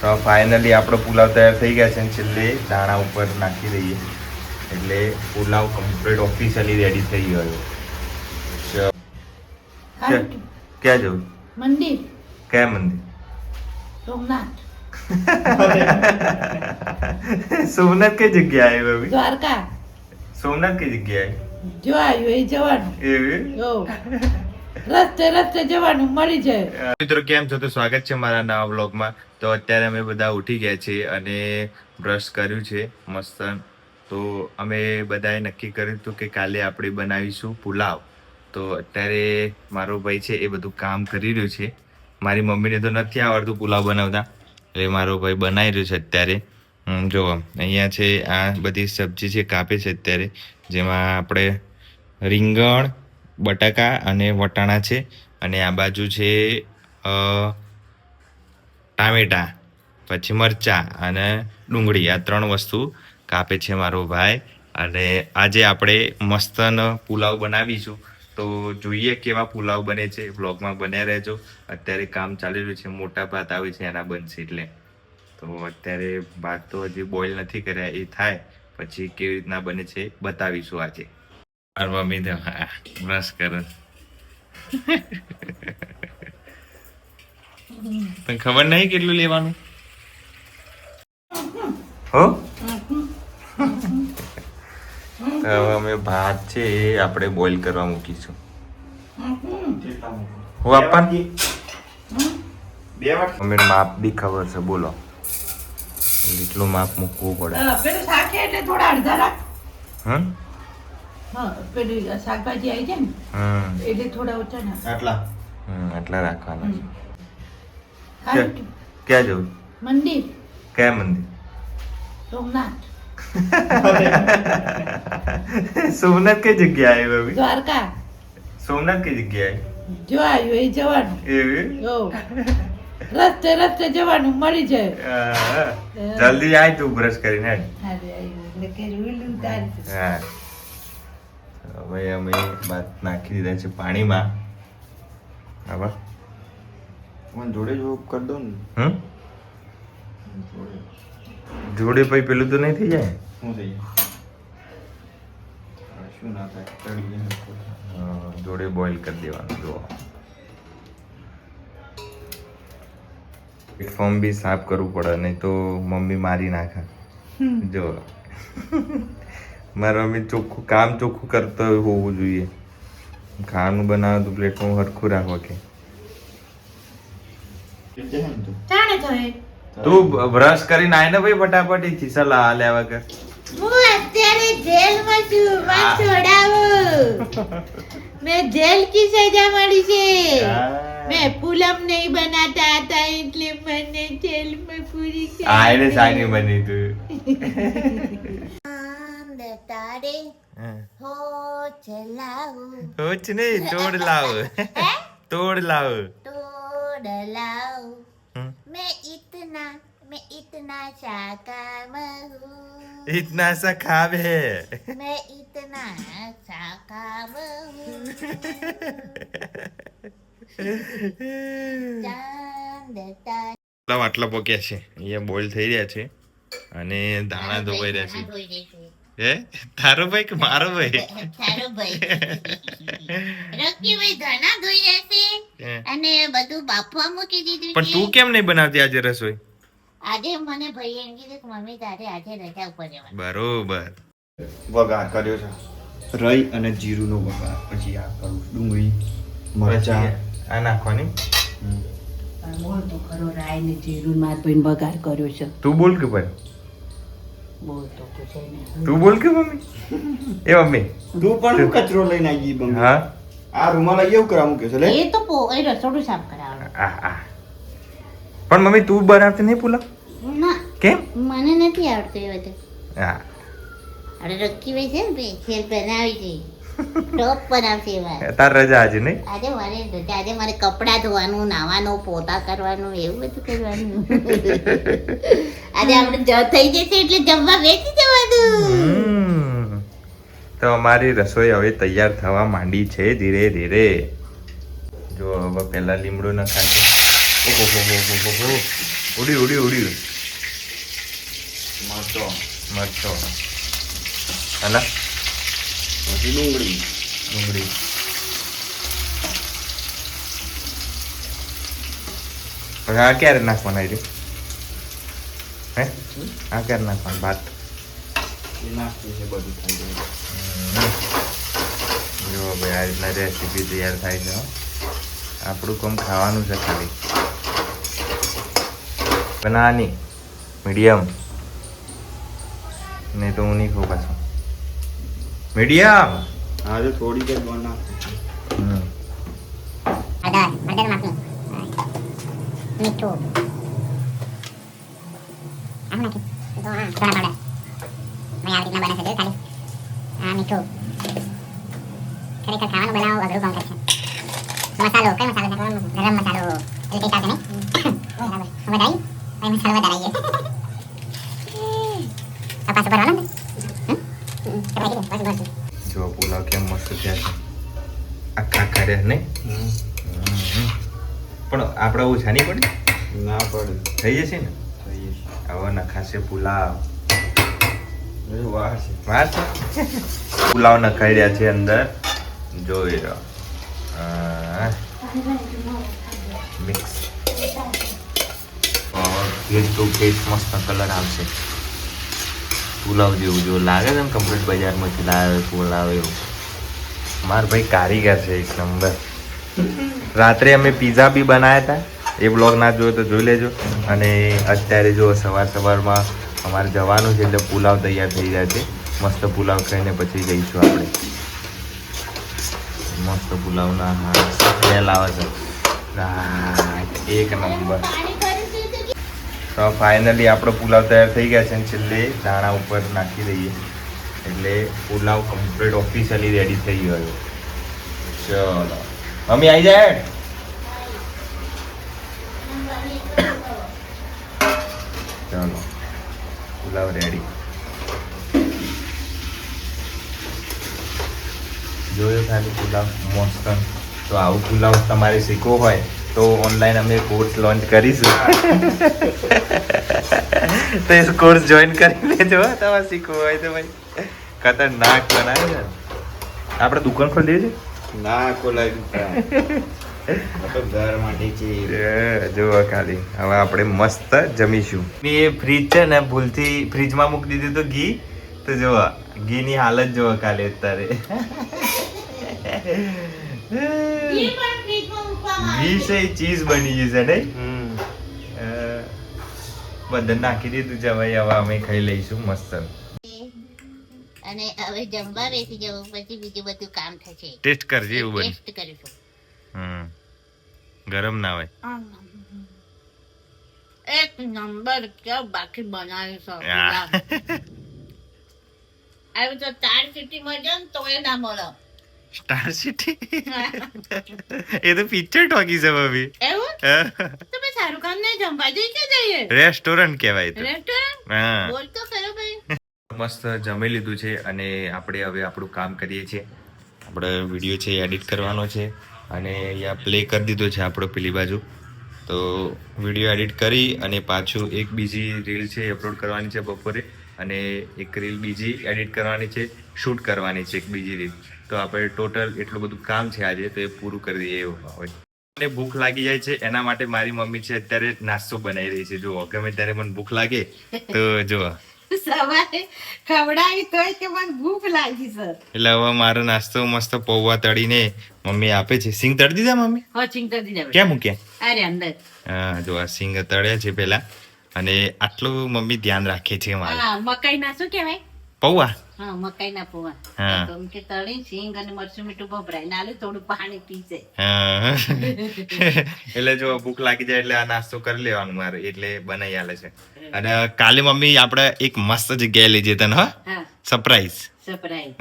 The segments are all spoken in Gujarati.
તો ફાઇનલી આપણો પુલાવ તૈયાર થઈ ગયા છે અને છેલ્લે દાણા ઉપર નાખી દઈએ એટલે પુલાવ કમ્પ્લીટ ઓફિશિયલી રેડી થઈ ગયો. ક્યાં જવું? મંદિર. કયા મંદિર? સોમનાથ. સોમનાથ કઈ જગ્યાએ ભાભી? દ્વારકા. સોમનાથ કઈ જગ્યાએ? જો આવ્યું એ જવાનું. એવી? રસ્તે જવાનું મળી જાય. મિત્રો કેમ છો? તો સ્વાગત છે મારા નવા બ્લોગમાં. તો અત્યારે અમે બધા ઉઠી ગયા છીએ અને બ્રશ કર્યું છે મસ્ત. તો અમે બધાએ નક્કી કર્યું હતું કે કાલે આપણે બનાવીશું પુલાવ. તો અત્યારે મારો ભાઈ છે એ બધું કામ કરી રહ્યો છે. મારી મમ્મીને તો નથી આવડતું પુલાવ બનાવતા, એટલે મારો ભાઈ બનાવી રહ્યો છે અત્યારે. જો અહીંયા છે આ બધી સબ્જી છે કાપે છે અત્યારે, જેમાં આપણે રીંગણ, બટાકા અને વટાણા છે, અને આ બાજુ છે ટામેટા, પછી મરચાં અને ડુંગળી. આ 3 વસ્તુ કાપે છે મારો ભાઈ. અને આજે આપણે મસ્તન પુલાવ બનાવીશું. તો જોઈએ કેવા પુલાવ બને છે, વ્લોગમાં બન્યા રહેજો. અત્યારે કામ ચાલી રહ્યું છે, મોટા ભાત આવે છે એના બનશે એટલે. તો અત્યારે ભાત તો હજી બોઇલ નથી કર્યા, એ થાય પછી કેવી રીતના બને છે બતાવીશું આજે. મારા મમ્મી તો બ્રશ કરે. તને ખબર નહીં કેટલું લેવાનું? હો હવે અમે ભાત છે એ આપણે બોઇલ કરવા મૂકીશું. હું આપવા અમે માપ બી ખબર છે, બોલો એટલું માપ મૂકવું પડે. પેલું શાક એટલે થોડા અડધા રાખ. હમ પેલી શાકભાજી આવી જાય ને એટલે થોડા ઓછા નાખ. આટલા રાખવાના છે. સારું. ક્યાં જવું? મંદિર. કયા મંદિર? સોમનાથ. સોમનાથ કઈ જગ્યાએ ભાભી? દ્વારકા. સોમનાથ કઈ જગ્યાએ? જો આવ્યું એ જવાનું. એવી? રસ્તે જવાનું મળી જાય. જલ્દી આય તું બ્રશ કરીને. હા હવે અમે ભાત નાખી દીધા છે પાણીમાં. હવે જોડે જો કરી દો ને. જોડે પછી પેલું તો નહીં થઈ જાય? શું થઈ જાય? શું ના થાય? ચડી જાય. જોડે બોઇલ કરી દેવાનું. જો પ્લેટફોર્મ બી સાફ કરવું પડે, નહીં તો મમ્મી મારી નાખે. જો મારા મમ્મી ચોખ્ખું કરતો હોવું જોઈએ. ખાવાનું બનાવે તો પ્લેટફોર્મ હરખું રાખવા કે. તું બ્રશ કરીને આય ને ભાઈ ફટાફટ ચીસા લેવા કર. હું અત્યારે જેલમાં છું, મને છોડાવો. મેં જેલ કી સજા મળી છે. મેં પુલમ નહીં બનાતા હતા એટલે મને જેલમાં પૂરી છે. આયને સાની બની તું. તારે હો ચલાવો હોચ નહીં, તોડ લાવ. તોડ લાવ. तोड़ लाओ मैं इतना साकाम हूँ. इतना सा खाब है. मैं इतना साकाम हूँ. चांद तारे આટલા પક્યા છે, અહીંયા બોઇલ થઈ રહ્યા છે અને દાણા ધોવાઈ રહ્યા છે. હે તારો ભાઈ કે મારો ભાઈ? તારો ભાઈ. રકી ભાઈ ધાણા ધોઈ રહેશે અને બધું બાફવા મૂકી દીધું. પણ તું કેમ નહીં બનાવતી આજે રસોઈ? આજે મને ભાઈ એમ કીધું કે મમ્મી તારે આજે રજા ઉપર જવાનું. બરોબર. વઘાર કર્યો છે, રઈ અને જીરુંનો વઘાર. પછી આ કરું ડુંગળી, મરચાં આ નાખવાની. બોલ તો ખરો, રાય ને જીરું માર ભાઈ બગાર કર્યો છે. તું બોલ કે ભાઈ? બોલ તો પૂછે ને. તું બોલ કે મમ્મી? એ મમ્મી તું પણ કચરો લઈને આવી ગઈ. હા આ રૂમાલ એવું કરા મૂક્યો છે લે. એ તો એ રસોડું સાફ કરાવવાનું. પણ મમ્મી તું બનાવતી નહીં પુલાવ? ના કેમ? મને નથી આવડતું એ બધું. હા અરે રક્કી ભાઈ છે ને ભાઈ શેર બનાવી છે, ટોપ બનાવશે એવા. તાર રજા આજે નહીં? આજે મારે રજા. આજે મારે કપડાં ધોવાનું, નાવાનું, પોતા કરવાનું, એવું બધું કરવાનું. આજે આપણે થઈ જશે એટલે જમવા બેસી જવાનું. તો અમારી રસોઈ હવે તૈયાર થવા માંડી છે ધીરે ધીરે. જો હવે પહેલા લીમડો નખાશે. ઓહો ઉડ્યું મરચો મરચો હલા પછી ડુંગળી ડુંગળી પછી આ ક્યારે નાખવાના છે હે આ ક્યારે નાખવાનું ભાત એ નાખી છે બધું થઈ જાય. જો ભાઈ આ રીતના રેસીપી તૈયાર થાય છે હો. આપણું કામ ખાવાનું છે ખાલી બનાવવાની મીડિયમ નહીં તો હું નહીં ખાઉં પાછું મીડિયમ આજે થોડીક જ બનાવ હળદર નાખી મીઠું આમ નાખી તો હા થોડા પાવડર મેં આવી રીતના બને છે ખાલી હા મીઠું ખરેખર ખાવાનું બનાવવું અઘરું કામ છે મસાલો કઈ મસાલો છે ગરમ મસાલો એટલે કઈ ચાલશે નહીં બરાબર વધારી હવે મસાલો વધારાઈએ તપાસ ભરવાનો ને જો પુલાવ કેમ મસ્ત થયા છે આખા આખા રહ્યા નહીં પણ આપણે ઓછા નહીં પડે ના પડે થઈ જશે ને થઈ જશે. હવે નખાશે પુલાવ એ વાર છે વાર છે પુલાવ નખાઈ રહ્યા છે અંદર જોઈ રહ્યો મિક્સ ફેસ ટુ ફેસ મસ્ત કલર આવશે પુલાવ જેવું જો લાગે છે ને કમ્પ્લીટ બજારમાંથી લાવે પુલાવ એવું માર ભાઈ કારીગર છે એક નંબર રાત્રે અમે પીઝા બી બનાવ્યા હતા એ બ્લોગ ના જોયો તો જોઈ લેજો અને અત્યારે જો સવારમાં અમારે જવાનું છે એટલે પુલાવ તૈયાર થઈ જાય છે મસ્ત પુલાવ ખાઈને પછી જઈશું આપણે મસ્ત પુલાવના હા સ્મેલ આવે છે એક નંબર તો ફાઇનલી આપણો પુલાવ તૈયાર થઈ ગયા છે અને છેલ્લે દાણા ઉપર નાખી દઈએ એટલે પુલાવ કમ્પ્લીટ ઓફિશિયલી રેડી થઈ ગયો ચલો મમ્મી આવી જાય ચલો પુલાવ રેડી જોયો ખાલી પુલાવ મસ્ત તો આવું પુલાવ તમારે શીખવો હોય તો ઓનલાઈન અમે કોર્સ લોન્ચ કરીશું તો એ કોર્સ જોઈન કરી લેજો તમારે શીખવું હોય તો ભાઈ ખતરનાક બનાવે છે આપણે દુકાન ખોલી દઈએ ના ખોલાય તો ઘર માટે છે જુઓ ખાલી હવે આપણે મસ્ત જમીશું એ ફ્રીજ છે ને ભૂલથી ફ્રીજમાં મૂકી દીધું તો ઘી તો જુઓ ઘીની હાલત જુઓ ખાલી અત્યારે ઘી છે ચીઝ બની જશે નહીં બધા નાખી દીધું છે ભાઈ હવે અમે ખાઈ લઈશું મસ્ત અને હવે જમવા બેસી જવું પછી બીજું બધું કામ થશે ટેસ્ટ કરજે એવું બને ટેસ્ટ કરીશું ગરમ ના હોય એક નંબર ક્યાં બાકી બનાવીશું યા. આવી તો 4 સિટી માં જો તો એ ના મળે સ્ટાર સિટી એ તો પિક્ચર ટોકી છે ભાભી એવું તમે શાહરુખ ખાન ને જમવા જઈ કે જઈએ રેસ્ટોરન્ટ કહેવાય તો રેસ્ટોરન્ટ હા બોલ તો ખરો ભાઈ મસ્ત જમી લીધું છે અને આપણે હવે આપણું કામ કરીએ છીએ આપણે વિડીયો છે એડિટ કરવાનો છે અને અહીંયા પ્લે કરી દીધો છે આપણો પેલી બાજુ તો વિડીયો એડિટ કરી અને પાછું એક બીજી રીલ છે અપલોડ કરવાની છે બપોરે અને એક રીલ બીજી એડિટ કરવાની છે શૂટ કરવાની છે એક બીજી રીલ તો આપણે ટોટલ એટલું બધું કામ છે આજે તો એ પૂરું કરી દઈએ એવું હોય મને ભૂખ લાગી જાય છે એના માટે મારી મમ્મી છે અત્યારે નાસ્તો બનાવી રહી છે જો ગમે ત્યારે મને ભૂખ લાગે તો જો સવારે ખવડાવી તોય કે મને ભૂખ લાગી સર એટલે હવે મારો નાસ્તો મસ્ત પૌવા તળીને મમ્મી આપે છે સિંગ તળી દીધા મમ્મી હો ચિંતા દીધા ક્યાં મૂક્યા અરે અંદર હા જો આ સિંગ તળ્યા છે પેલા અને આટલું મમ્મી ધ્યાન રાખે છે મારે હા મકાઈ ના શું કહેવાય પૌવા હા મકાઈ ના પોવા હા. તો કે તળી સિંગ અને મરચું મીઠું ભભરાઈ નાલે થોડું પાણી પીશે હા. એટલે જો ભૂખ લાગી જાય એટલે આ નાસ્તો કરી લેવાનું મારે એટલે બનાવી આલે છે અને કાલે મમ્મી આપણે એક મસ્ત જગ્યાએ લઈ જતા હા હા સરપ્રાઈઝ સરપ્રાઈઝ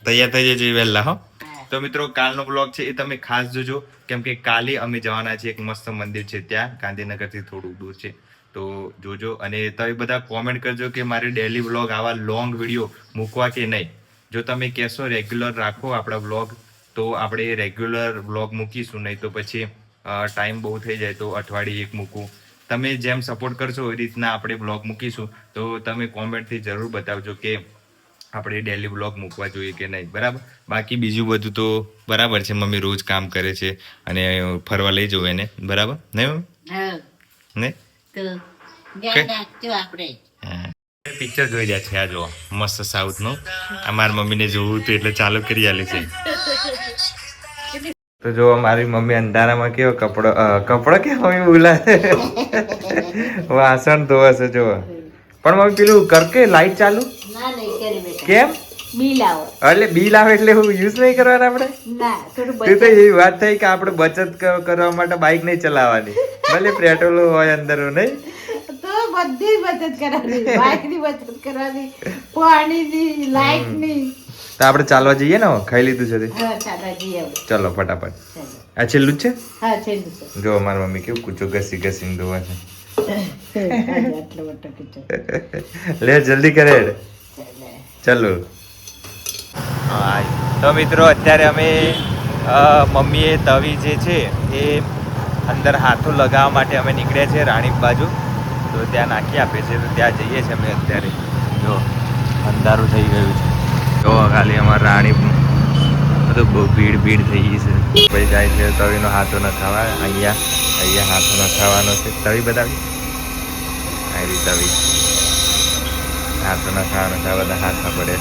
તૈયાર થઈ જજો વહેલા હો હા. તો મિત્રો કાલનો બ્લોગ છે એ તમે ખાસ જોજો કેમ કે કાલે અમે જવાના છીએ એક મસ્ત મંદિર છે ત્યાં ગાંધીનગરથી થોડું દૂર છે તો જોજો અને તમે બધા કોમેન્ટ કરજો કે મારે ડેલી વ્લોગ આવા લોંગ વિડીયો મૂકવા કે નહીં જો તમે કહેશો રેગ્યુલર રાખો આપણા વ્લોગ તો આપણે રેગ્યુલર વ્લોગ મૂકીશું નહીં તો પછી ટાઈમ બહુ થઈ જાય તો અઠવાડિયે એક મૂકું તમે જેમ સપોર્ટ કરશો એ રીતના આપણે બ્લોગ મૂકીશું. તો તમે કોમેન્ટથી જરૂર બતાવજો કે આપણે ડેલી બ્લોગ મૂકવા જોઈએ કે નહીં, બરાબર. બાકી બીજું બધું તો બરાબર છે. મમ્મી રોજ કામ કરે છે અને ફરવા લઈ જવું એને, બરાબર નહીં મમ્મી? હા નહીં? તો ધ્યાન રાખજો આપણે. પિક્ચર જોઈ રહ્યા છે આ જો મસ્ત સાઉથનું. અમારી મમ્મીને જોવું હતું એટલે ચાલુ કરી આલે છે. તો જો મારી મમ્મી અંધારામાં કેવો કપડો કે મમ્મી બોલા વાસણ ધોવે છે જો. પણ મમ્મી પેલું કરકે લાઈટ ચાલુ ના નહીં કરી બેટા. કેમ? બિલ આવો. એટલે બિલ આવે એટલે હું યુઝ નહીં કરવાના આપણે. ના થોડું તે તો એવી વાત થઈ કે આપણે બચત કરવા માટે બાઇક નહીં ચલાવવાની, ભલે પેટ્રોલ હોય અંદર નહીં. તો બધી બચત કરવાની, બાઇકની બચત કરવાની, પાણીની, લાઇટની. તો આપણે ચાલવા જઈએ ને, ખાઈ લીધું છે તે? હા ચાલો જઈએ હવે. ચલો ફટાફટ. ચાલો. આ છેલ્લું જ છે. હા છેલ્લું છે. જો મારી મમ્મી કેવું કૂચો ઘસી ઘસીને ધોવા છે. આટલો મોટો કિચન. લે જલ્દી કરે. ચલો. તો મિત્રો અત્યારે અમે મમ્મીએ તવી જે છે એ અંદર હાથો લગાવવા માટે અમે નીકળ્યા છે રાણીપ બાજુ. તો ત્યાં નાખી આપે છે, તો ત્યાં જઈએ છીએ અમે અત્યારે. જો અંધારું થઈ ગયું છે. જો ખાલી અમારા રાણીપ બધું બહુ ભીડ થઈ ગઈ છે. પછી જાય છે તવીનો હાથો નખાવા. અહીંયા હાથો નખાવાનો છે. તવી બતાવી આવી તવી હાથો નખાવાનો છે. બધા હાથમાં પડે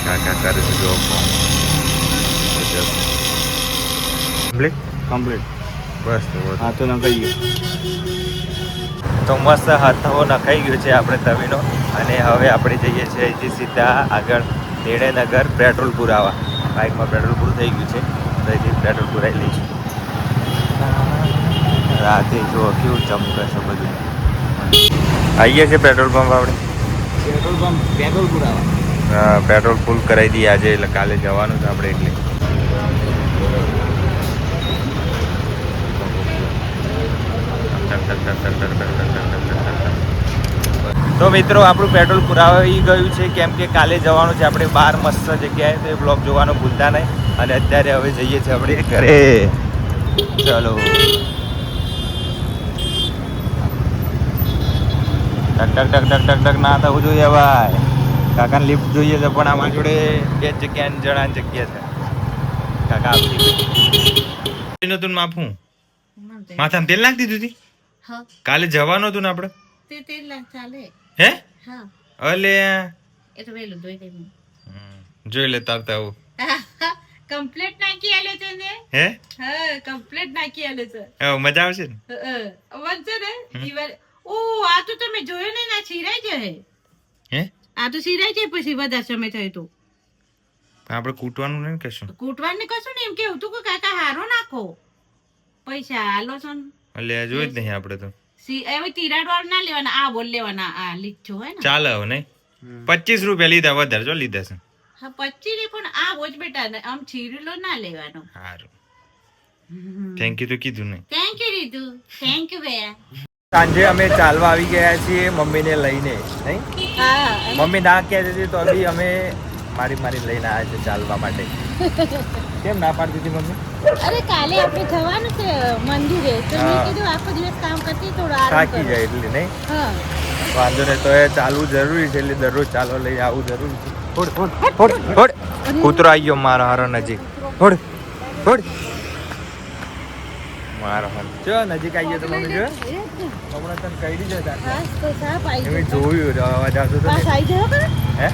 કાકા કરે છે. જો કમ્પ્લીટ બસ હાથો નખાઈ ગયો. તો મસ્ત હાથો નખાઈ ગયો છે આપણે તવીનો. અને હવે આપણે જઈએ છીએ અહીંથી સીધા આગળ નિર્ણયનગર પેટ્રોલ પુરાવા. બાઇકમાં પેટ્રોલ પૂરું થઈ ગયું છે, તો અહીંથી પેટ્રોલ પુરાવી લઈશું. રાતે જો કેવું ચમકે છે બધું. આવીએ છીએ પેટ્રોલ પંપ આપણે. પેટ્રોલ પુરાવા. હા પેટ્રોલ ફૂલ કરાવી દઈએ આજે, એટલે કાલે જવાનું છે આપણે એટલે. તો મિત્રો આપણું પેટ્રોલ પુરાવી ગયું છે, કેમ કે કાલે જવાનું છે આપણે બહાર મસ્ત જગ્યાએ. તો એ બ્લોગ જોવાનું ભૂલતા નહીં. અને અત્યારે હવે જઈએ છીએ આપણે ઘરે. ચલો ટક ના થવું જોઈએ ભાઈ. કાકાને લિફ્ટ જોઈએ છે પણ અમારી જોડે બે જણાની જગ્યા છે. કાકા આપી નતું માફું માથામાં તેલ નાખી દીધું હતી. હા કાલે જવાનું હતું ને આપણે. તે તેલ ચાલે. હે હા અલે એ તો વેલું ધોઈ દે. જોઈ લે તારતા આવું. કમ્પ્લીટ નાખી આલે છે ને. હે હા કમ્પ્લીટ નાખી આલે છે. મજા આવશે ને. વંશે ને ઈવર ઓ આ તો તમે જોયો ને ના છીરાઈ જાય. હે આ તો છીરાઈ જાય પછી વધારે સમય થાય તો. આપણે કૂટવાનું નહીં કશું. કૂટવાને કશું ને એમ કેવું તું કે કાકા હારો નાખો પૈસા હાલો છો ને. એટલે જોઈ જ નહીં આપણે તો. હવે તિરાડ વાળું ના લેવાના, આ બોલ લેવાના. આ લીચો હોય ને ચાલે હવે નહીં. 25 રૂપિયા લીધા, વધારે જો લીધા છે. હા 25 ને પણ આ બોજ બેટા ને આમ છીરેલો ના લેવાનો. સારું થેન્ક યુ તો કીધું નહીં. Thank you Ritu. Thank you ભૈયા. સાંજે અમે ચાલવા આવી ગયા છીએ મમ્મીને લઈને. નહીં હા મમ્મી ના કહે છે તો બી અમે મારી લઈને આવ્યા છે ચાલવા માટે. કેમ ના પાડતી હતી મમ્મી? અરે કાલે આપણે જવાનું છે મંદિરે તો મેં હા. કીધું આખો દિવસ કામ કરતી થોડો આરામ થાકી કરો. જાય એટલે નહીં. હા વાંધો નહીં, તો એ ચાલવું જરૂરી છે એટલે દરરોજ ચાલવા લઈ આવવું જરૂરી છે. થોડ કૂતરો આવી ગયો મારો હારો નજીક. થોડ મારો હારો જો નજીક આવી ગયો તો મમ્મી જો હમણાં તને કહી દીધો તાર. હા તો સાપ આવી મેં ગયો. જોયું અવાજ આવતો તો પાસ આવી ગયો કરે હે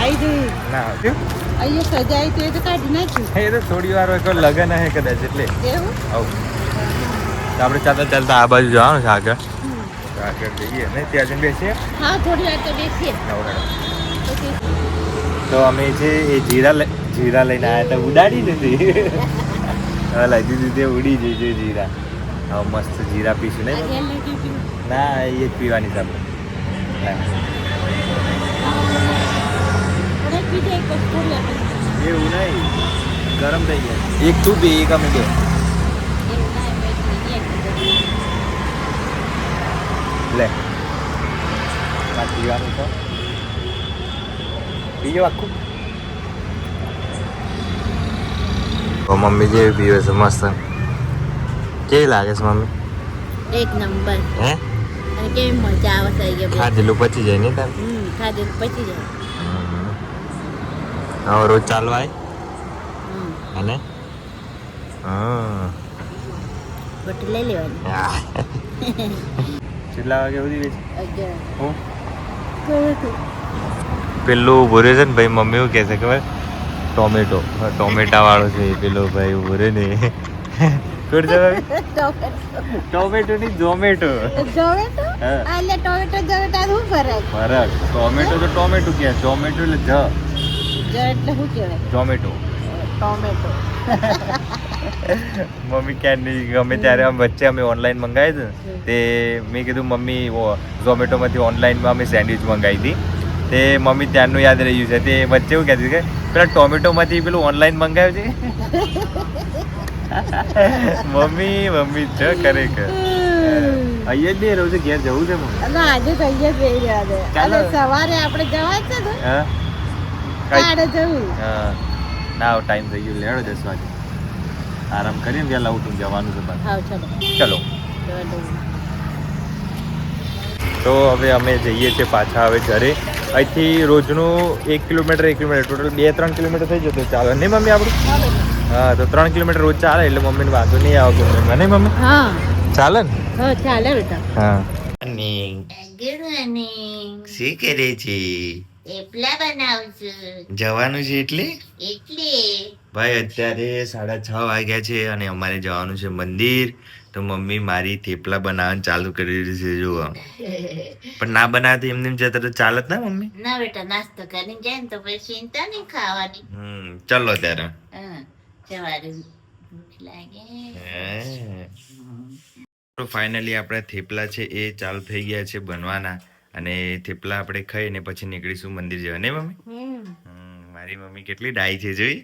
આવી ગયું. ના આવતું. અહીંયા સજાય તો એ તો કાઢી નાખ્યું. એ તો થોડી વાર હોય કોઈ લગન હે કદાચ એટલે એવું આવું. તો આપણે ચાલતા આ બાજુ જવાનું છે આગળ. તો આગળ જઈએ ને ત્યાં જઈને બેસીએ. હા થોડી વાર તો બેસીએ નવરાડા. પછી તો અમે છે એ જીરા લઈને આવ્યા હતા, ઉડાડી દીધી. હવે લઈ દીધી તે ઉડી જઈ છે જીરા. હવે મસ્ત જીરા પીશું આ નહીં? ગેલ નથી પીવું. ના એ જ પીવાની છે આપણે. થોડાક પી જાય પછી થોડી વાર પછી. એવું નહીં, ગરમ થઈ ગયા. એક તું બે એક અમે બે. એવું ના એમ એક લે આ પીવાનું તો પીજો આખું. મમ્મી જેવી પીવે છે મસ્ત. કેવી લાગે છે મમ્મી? એક નંબર. હે અને કેવી મજા આવે છે અહીંયા ખાધેલું પચી જાય નહીં તાર? ખાધે પછી જાય. હવે રોજ ચાલવા આય હમ. અને હા બોટલ લઈ લેવાની. કેટલા વાગે સુધી વેચે? 11. હું પેલું ઉભો રહ્યો છે ને ભાઈ, મમ્મી એવું કહે છે ખબર? ટોમેટો, ટોમેટા વાળો છે પેલો ભાઈ ઉભો રહ્યો ને. કોણ છે ભાઈ? ટોમેટો ની ઝોમેટો. ટોમેટો? હા. એટલે ટોમેટો ટોમેટા શું ફરક? ફરક ટોમેટો તો ટોમેટો કે ઝોમેટો એટલે જ એટલે શું કહેવાય? ઝોમેટો. ટોમેટો. મમ્મી ક્યાં નહીં ગમે ત્યારે આમ વચ્ચે અમે ઓનલાઈન મંગાવી હતું ને, તે મેં કીધું મમ્મી ઝોમેટોમાંથી ઓનલાઈનમાં અમે સેન્ડવિચ મંગાવી હતી. તે મમ્મી ત્યારનું યાદ રહ્યું છે. તે વચ્ચે એવું કહેતી કે પેલા ટોમેટોમાંથી પેલું ઓનલાઈન મંગાવ્યું છે. મમ્મી મમ્મી છે ખરેખર. અહીંયા જ નહીં રહું છે, ઘેર જવું છે મમ્મી. અને આજે તો અહીંયા જ રહી રહ્યા છે. ચાલો. અને સવારે આપણે જવા છે ને હા કાઢે જવું. હા ના ટાઈમ થઈ ગયો, લેડો 10 વાગે આરામ કરીને વહેલા ઉઠીને જવાનું છે બહાર. હા ચલો. ચલો તો હવે અમે જઈએ છીએ પાછા હવે ઘરે. અહીંથી રોજનું 1 કિલોમીટર ટોટલ 2-3 કિલોમીટર થઈ જતું ચાલે નહીં મમ્મી આપણું? હા તો 3 કિલોમીટર રોજ ચાલે એટલે મમ્મીને વાંધો નહીં આવે ગમે નહીં મમ્મી? હા ચાલે ને? હા ચાલે બેટા. હા ગુડ મોર્નિંગ. શી કરે છે? થેપલા બનાવું છું. જવાનું છે એટલે એટલે ભાઈ અત્યારે 6:30 વાગ્યા છે અને અમારે જવાનું છે મંદિર. તો મમ્મી મારી થેપલા બનાવવાનું ચાલુ કરી દીધું છે જુઓ. પણ ના બનાવતી એમને એમ જતા તો ચાલત ના મમ્મી? ના બેટા નાસ્તો કરીને જાય ને તો પછી ચિંતા નહીં ખાવાની. ચાલો ત્યારે. હા સવારે ભૂખ લાગે. તો ફાઇનલી આપણા થેપલા છે એ ચાલુ થઈ ગયા છે બનવાના અને થેપલા આપણે ખાઈને પછી નીકળીશું મંદિર જવા નહીં મમ્મી? મારી મમ્મી કેટલી ડાઈ છે જોઈ.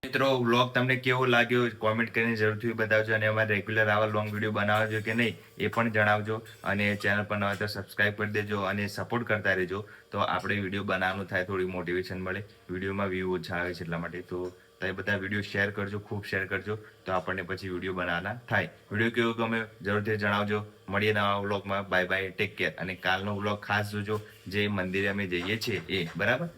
મિત્રો વ્લોગ તમને કેવો લાગ્યો કોમેન્ટ કરીને જરૂરથી બતાવજો અને અમારે રેગ્યુલર આવા લોંગ વિડીયો બનાવજો કે નહીં એ પણ જણાવજો અને ચેનલ પર નવા તો સબસ્ક્રાઈબ કરી દેજો અને સપોર્ટ કરતા રહેજો તો આપણે વિડીયો બનાવવાનું થાય, થોડી મોટિવેશન મળે. વિડીયોમાં વ્યૂ ઓછા આવે છે એટલા માટે. તો તમે બધા વિડીયો શેર કરજો, ખૂબ શેર કરજો તો આપણને પછી વિડીયો બનાવવાના થાય. વિડીયો કેવો ગમે જરૂરથી જણાવજો. મળીએ નવા વ્લોગમાં. Bye bye, take care. અને કાલનો વ્લોગ ખાસ જોજો જે મંદિરે અમે જઈએ છીએ એ, બરાબર?